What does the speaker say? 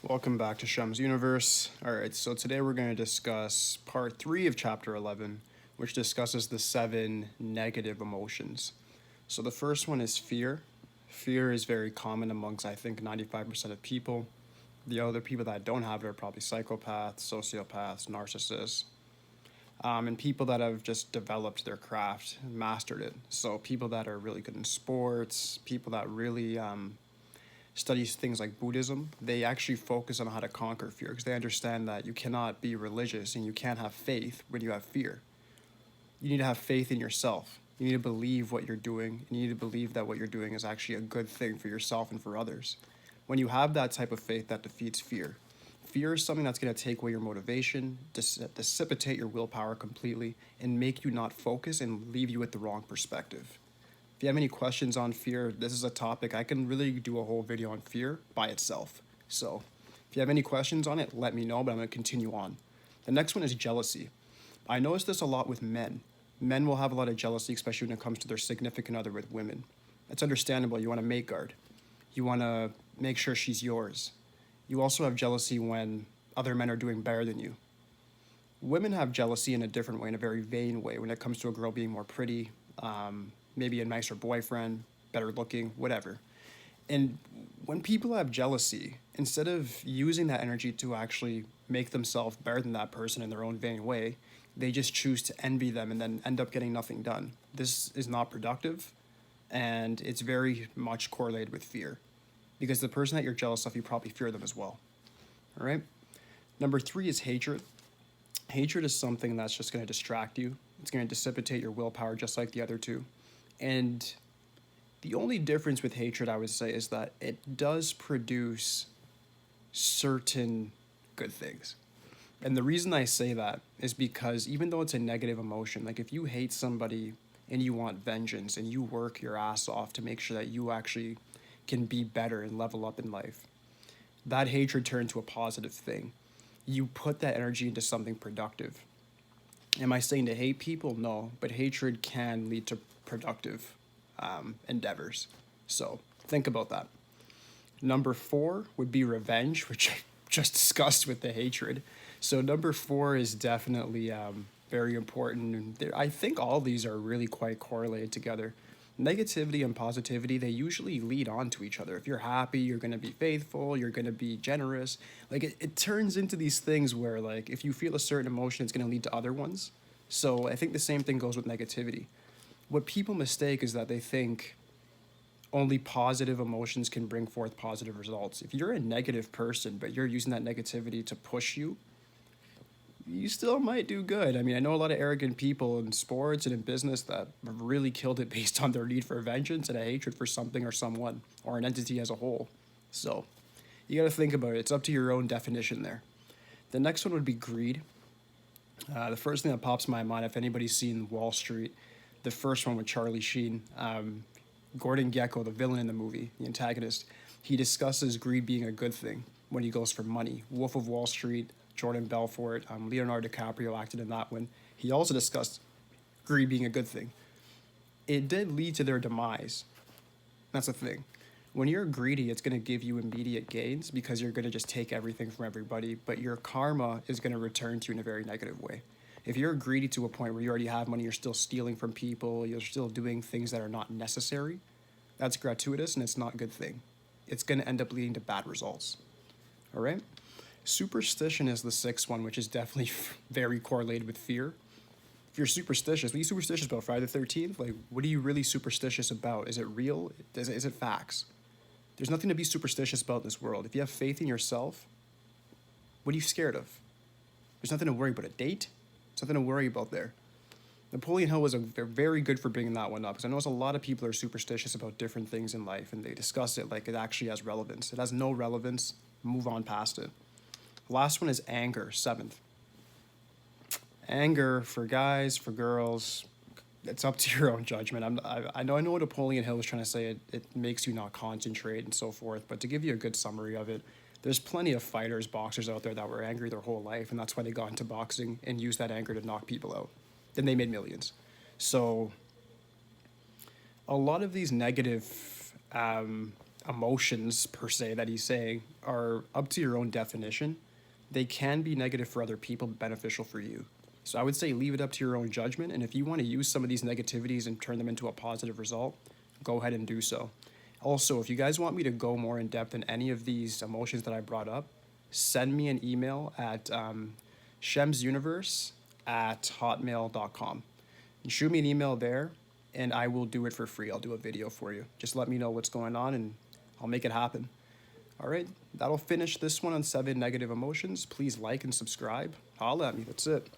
Welcome back to Shum's Universe. Alright, so today we're going to discuss part 3 of chapter 11, which discusses the 7 negative emotions. So the first one is fear. Fear is very common amongst, I think, 95% of people. The other people that don't have it are probably psychopaths, sociopaths, narcissists, and people that have just developed their craft, mastered it. So people that are really good in sports, people that really studies things like Buddhism, they actually focus on how to conquer fear because they understand that you cannot be religious and you can't have faith when you have fear. You need to have faith in yourself. You need to believe what you're doing, and you need to believe that what you're doing is actually a good thing for yourself and for others. When you have that type of faith, that defeats fear. Fear is something that's going to take away your motivation, dissipate your willpower completely, and make you not focus and leave you with the wrong perspective. If you have any questions on fear, this is a topic I can really do a whole video on fear by itself. So if you have any questions on it, let me know, but I'm going to continue on. The next one is jealousy. I notice this a lot with men. Men will have a lot of jealousy, especially when it comes to their significant other with women. It's understandable. You want to mate guard. You want to make sure she's yours. You also have jealousy when other men are doing better than you. Women have jealousy in a different way, in a very vain way, when it comes to a girl being more pretty, maybe a nicer boyfriend, better looking, whatever. And when people have jealousy, instead of using that energy to actually make themselves better than that person in their own vain way, they just choose to envy them and then end up getting nothing done. This is not productive, and it's very much correlated with fear. Because the person that you're jealous of, you probably fear them as well. All right? Number 3 is hatred. Hatred is something that's just going to distract you. It's going to dissipate your willpower just like the other two. And the only difference with hatred, I would say, is that it does produce certain good things. And the reason I say that is because even though it's a negative emotion, like if you hate somebody and you want vengeance and you work your ass off to make sure that you actually can be better and level up in life, that hatred turns to a positive thing. You put that energy into something productive. Am I saying to hate people? No, but hatred can lead to productive endeavors. So think about that. Number 4 would be revenge, which I just discussed with the hatred. So number 4 is definitely very important. And I think all these are really quite correlated together. Negativity and positivity, they usually lead on to each other. If you're happy, you're going to be faithful, you're going to be generous. Like it turns into these things where like if you feel a certain emotion, it's going to lead to other ones. So I think the same thing goes with negativity. What people mistake is that they think only positive emotions can bring forth positive results. If you're a negative person, but you're using that negativity to push you, you still might do good. I mean, I know a lot of arrogant people in sports and in business that have really killed it based on their need for vengeance and a hatred for something or someone or an entity as a whole. So you got to think about it. It's up to your own definition there. The next one would be greed. The first thing that pops in my mind, if anybody's seen Wall Street, the first one with Charlie Sheen, Gordon Gekko, the villain in the movie, the antagonist, he discusses greed being a good thing when he goes for money. Wolf of Wall Street, Jordan Belfort, Leonardo DiCaprio acted in that one. He also discussed greed being a good thing. It did lead to their demise. That's the thing. When you're greedy, it's going to give you immediate gains because you're going to just take everything from everybody, but your karma is going to return to you in a very negative way. If you're greedy to a point where you already have money, you're still stealing from people, you're still doing things that are not necessary, that's gratuitous and it's not a good thing. It's going to end up leading to bad results. All right? Superstition is the 6th one, which is definitely very correlated with fear. If you're superstitious, what are you superstitious about? Friday the 13th? Like, what are you really superstitious about? Is it real? Is it facts? There's nothing to be superstitious about in this world. If you have faith in yourself, what are you scared of? There's nothing to worry about. A date? There's nothing to worry about there. Napoleon Hill was very good for bringing that one up because I know a lot of people are superstitious about different things in life and they discuss it like it actually has relevance. It has no relevance. Move on past it. Last one is anger, 7th. Anger for guys, for girls, it's up to your own judgment. I know what Napoleon Hill was trying to say. It makes you not concentrate and so forth. But to give you a good summary of it, there's plenty of fighters, boxers out there that were angry their whole life, and that's why they got into boxing and used that anger to knock people out. Then they made millions. So a lot of these negative emotions per se that he's saying are up to your own definition. They can be negative for other people, but beneficial for you. So I would say leave it up to your own judgment. And if you want to use some of these negativities and turn them into a positive result, go ahead and do so. Also, if you guys want me to go more in depth in any of these emotions that I brought up, send me an email at shemsuniverse@hotmail.com. And shoot me an email there, and I will do it for free. I'll do a video for you. Just let me know what's going on, and I'll make it happen. All right, that'll finish this one on 7 negative emotions. Please like and subscribe. Holla at me. That's it.